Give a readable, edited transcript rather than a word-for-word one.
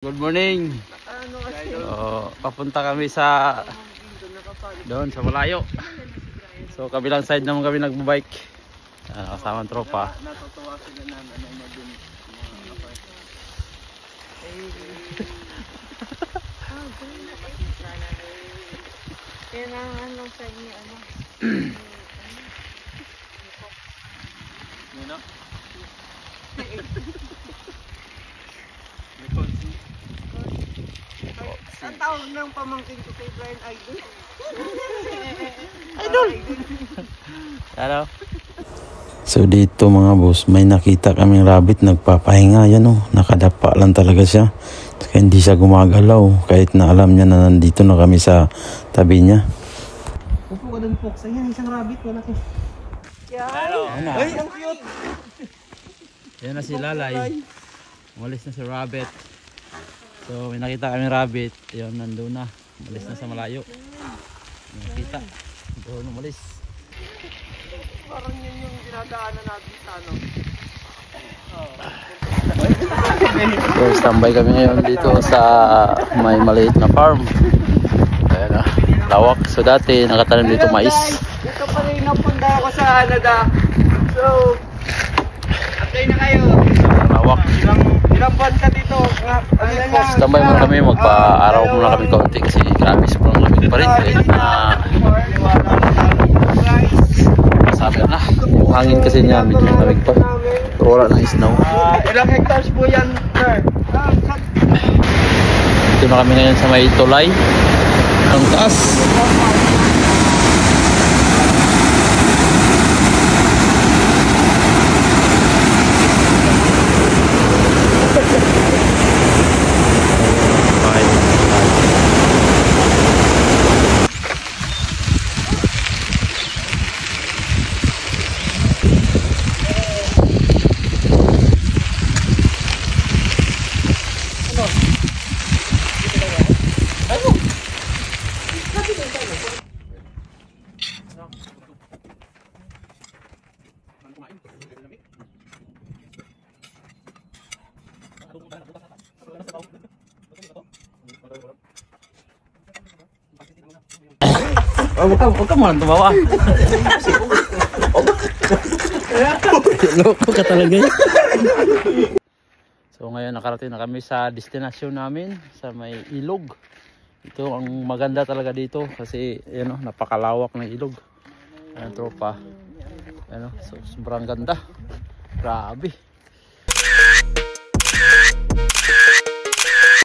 Good morning. Papunta kami sa doon sa malayo. So kabilang side naman kami nagbabike. Kasama ang tropa. Natutuwa sila na ano din. Yan ang ano sa inyo, ano. Ano? Ang tawag ng pamangkin ko kay Brian Idol. Idol. Hello. So dito mga boss, may nakita kaming rabbit nagpapahinga. Yan oh, nakadapa lang talaga siya. Kaya hindi siya gumagalaw kahit na alam niya na nandito na kami sa tabi niya. Upo ka dun, Fox. Ayan, isang rabbit. Malaki. Hello. Ay, ang cute. Yan na si Lalay. Umalis na si rabbit. So may nakita kaming rabbit. Yan, nandun na. Umalis na sa malayo. Nakita. Doon umalis. Parang yun yung dinadaanan natin sa ano. So standby kami ngayon dito sa may maliit na farm. Ayan na, lawak. So dati nakatanim dito mais. Ito pala yung napunta ako sa Canada. So, atay na kayo. Lawak. Ilang buwan ka dito? Standby muna kami, magpa-araw muna kami konti kasi grabe sobrang lamig pa rin. Kahit na masabi na. Yung hangin kasi niya medyo lamig pa. Pero wala ng snow. Ilang hectares po yan, sir? Dito na kami ngayon sa may tulay. Ang taas. Huwag ka muna tumawa. Loko ka talaga. So ngayon nakarating na kami sa destination namin sa may ilog. Ito ang maganda talaga dito kasi ano, napakalawak ng ilog. Ayan tropa. Ano, so sobrang ganda. Grabe.